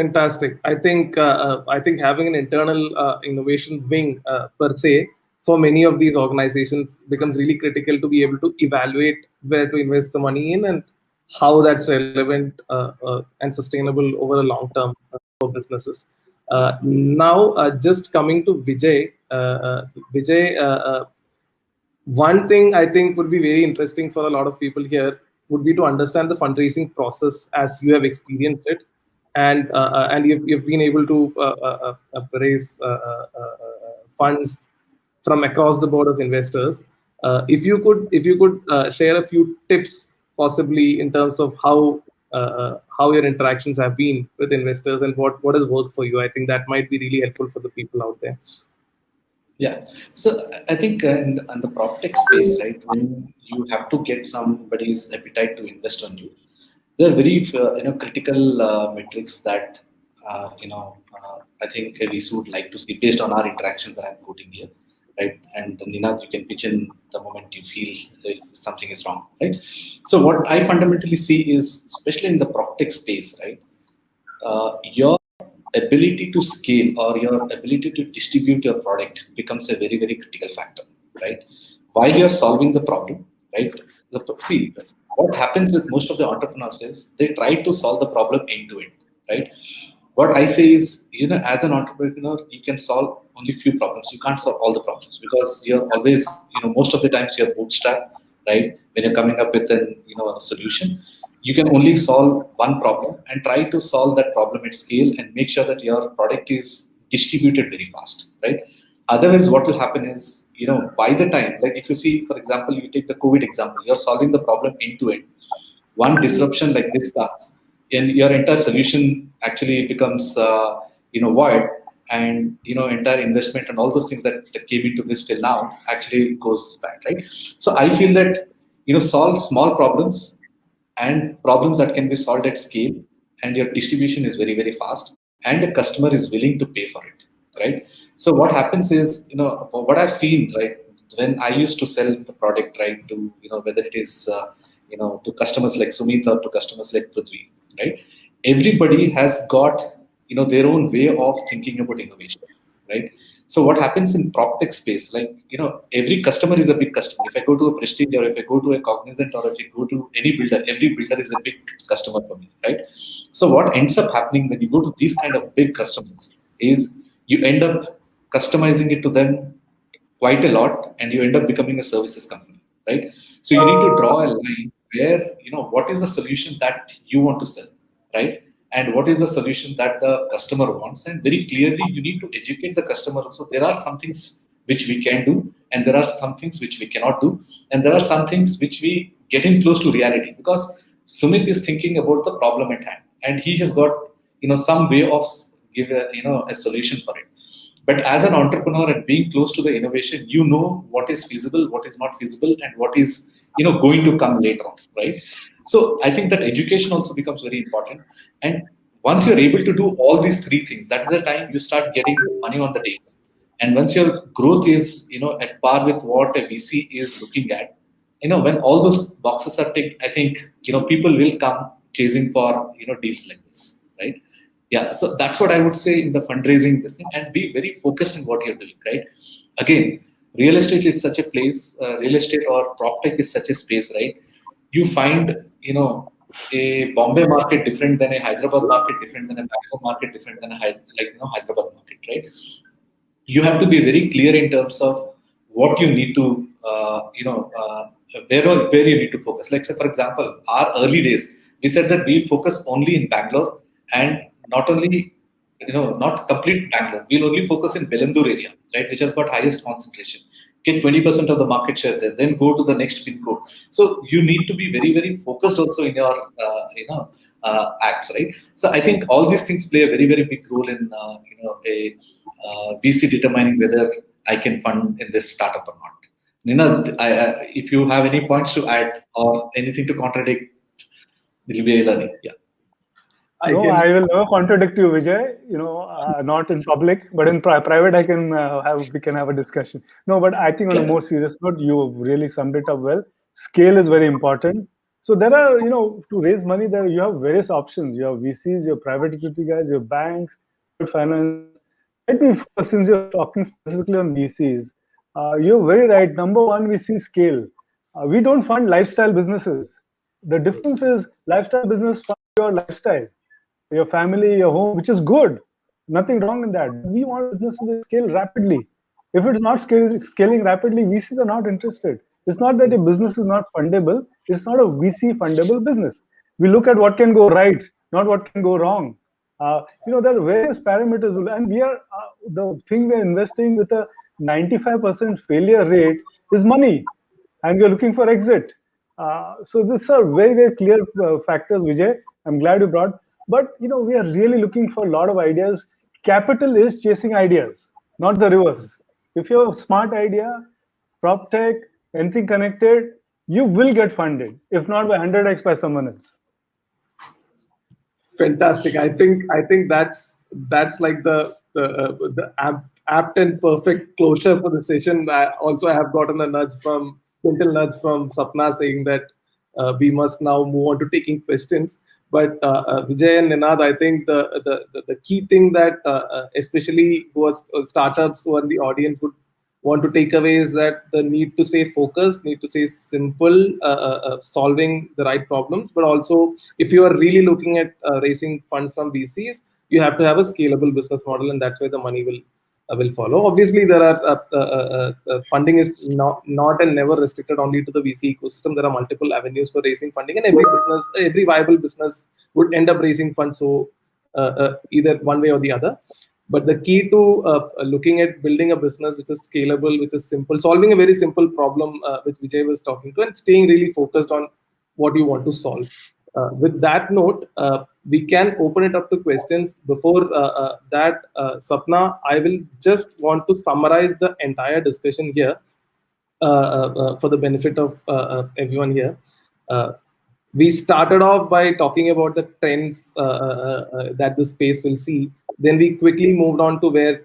Fantastic. I think having an internal innovation wing per se for many of these organizations becomes really critical to be able to evaluate where to invest the money in and how that's relevant and sustainable over a long term for businesses. Now, just coming to Vijay, Vijay, one thing I think would be very interesting for a lot of people here would be to understand the fundraising process as you have experienced it, and you've been able to raise funds from across the board of investors. If you could share a few tips, possibly in terms of how your interactions have been with investors and what has worked for you, I think that might be really helpful for the people out there. Yeah, so I think in the prop tech space, right, when you have to get somebody's appetite to invest on you, there are very critical metrics that I think we would like to see based on our interactions that I'm quoting here, right? And Nina, you can pitch in the moment you feel if something is wrong, right? So what I fundamentally see is, especially in the prop tech space, right, your ability to scale or your ability to distribute your product becomes a very, very critical factor, right? While you're solving the problem, right? See, what happens with most of the entrepreneurs is they try to solve the problem end to end, right? What I say is, as an entrepreneur, you can solve only few problems. You can't solve all the problems because you're always, most of the times you're bootstrapped, right? When you're coming up with a solution, you can only solve one problem and try to solve that problem at scale and make sure that your product is distributed very fast, right? Otherwise, what will happen is, by the time, like if you see, for example, you take the COVID example, you're solving the problem end to end. One disruption like this comes, and your entire solution actually becomes, void, and entire investment and all those things that came into this till now actually goes back, right? So I feel that solve small problems and problems that can be solved at scale, and your distribution is very, very fast, and the customer is willing to pay for it, right? So what happens is, what I've seen, right, when I used to sell the product, right, to whether it is to customers like Sumit or to customers like Prithvi, right, everybody has got their own way of thinking about innovation, right? So what happens in prop tech space, like, every customer is a big customer. If I go to a Prestige or if I go to a Cognizant or if I go to any builder, every builder is a big customer for me, right? So what ends up happening when you go to these kind of big customers is you end up customizing it to them quite a lot, and you end up becoming a services company, right? So you need to draw a line where, what is the solution that you want to sell, right? And what is the solution that the customer wants, and very clearly you need to educate the customer. So there are some things which we can do, and there are some things which we cannot do, and there are some things which we get in close to reality, because Sumit is thinking about the problem at hand, and he has got some way of give a solution for it. But as an entrepreneur and being close to the innovation, you know what is feasible, what is not feasible, and what is going to come later on, right? So I think that education also becomes very important. And once you're able to do all these three things, that's the time you start getting money on the table. And once your growth is at par with what a VC is looking at, when all those boxes are ticked, I think people will come chasing for deals like this, right? Yeah, so that's what I would say in the fundraising this thing, and be very focused in what you're doing, right? Again, real estate is such a place, real estate or prop tech is such a space, right? You find, a Bombay market different than a Hyderabad market, different than a Bangalore market, different than a Hyderabad market, right? You have to be very clear in terms of what you need to, where you need to focus. Like, say, for example, our early days, we said that we focus only in Bangalore, and not only, not complete Bangalore. We'll only focus in Bellandur area, right, which has got highest concentration. Get 20% of the market share there, then go to the next pin code. So you need to be very, very focused also in your, acts, right? So I think all these things play a very, very big role in, a VC determining whether I can fund in this startup or not. Nina, if you have any points to add or anything to contradict, it will be a learning. Yeah. I will never contradict you, Vijay. Not in public, but in private, we can have a discussion. No, but I think on a more serious note, you really summed it up well. Scale is very important. So there are, to raise money, there you have various options. You have VCs, your private equity guys, your banks, finance. Let me, since you're talking specifically on VCs, you're very right. Number one, we see scale. We don't fund lifestyle businesses. The difference is lifestyle business fund your lifestyle, your family, your home, which is good. Nothing wrong in that. We want businesses to scale rapidly. If it's not scaling rapidly, VCs are not interested. It's not that a business is not fundable. It's not a VC fundable business. We look at what can go right, not what can go wrong. There are various parameters, and we are the thing we're investing with a 95% failure rate is money, and we're looking for exit. So these are very, very clear factors, Vijay. I'm glad you brought. But we are really looking for a lot of ideas. Capital is chasing ideas, not the reverse. If you have a smart idea, prop tech, anything connected, you will get funded. If not by 100x by someone else. Fantastic. I think that's like the apt and perfect closure for the session. I have gotten a gentle nudge from Sapna saying that we must now move on to taking questions. But Vijay and Ninad, I think the key thing that especially who are startups who are in the audience would want to take away is that the need to stay focused, need to stay simple, solving the right problems. But also, if you are really looking at raising funds from VCs, you have to have a scalable business model, and that's where the money will follow. Obviously, there are funding is not and never restricted only to the VC ecosystem. There are multiple avenues for raising funding, and every viable business would end up raising funds. So either one way or the other. But the key to looking at building a business which is scalable, which is simple, solving a very simple problem, which Vijay was talking to, and staying really focused on what you want to solve. With that note, we can open it up to questions. Before that, Sapna, I will just want to summarize the entire discussion here for the benefit of everyone here. We started off by talking about the trends that the space will see. Then we quickly moved on to where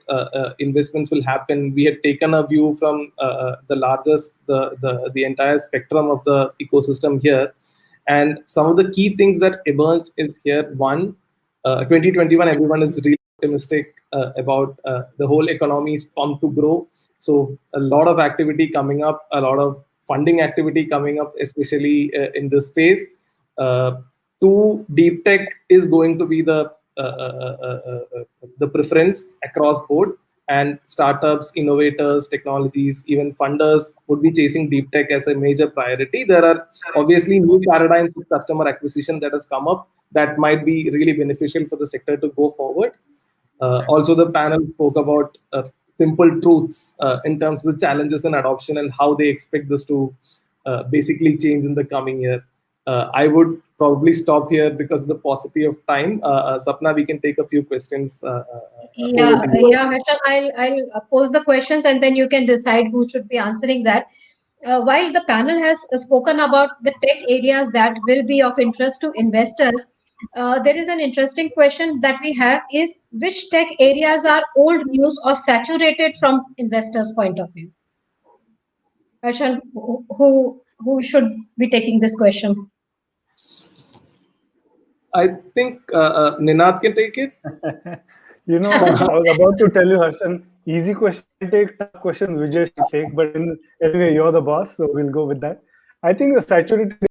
investments will happen. We had taken a view from the entire spectrum of the ecosystem here. And some of the key things that emerged is here. One, 2021, everyone is really optimistic about the whole economy is pumped to grow. So a lot of activity coming up, a lot of funding activity coming up, especially in this space. Two, deep tech is going to be the preference across board, and startups, innovators, technologies, even funders would be chasing deep tech as a major priority. There are obviously new paradigms of customer acquisition that has come up that might be really beneficial for the sector to go forward. Also, the panel spoke about simple truths in terms of the challenges and adoption and how they expect this to basically change in the coming year. I would probably stop here because of the paucity of time. Sapna, we can take a few questions. Harshal, I'll pose the questions and then you can decide who should be answering that. While the panel has spoken about the tech areas that will be of interest to investors, there is an interesting question that we have is which tech areas are old news or saturated from investors' point of view? Harshal, who should be taking this question? I think Ninad can take it. I was about to tell you, Harshan, easy question take, tough question Vijay should take, but anyway, you're the boss, so we'll go with that. I think the saturated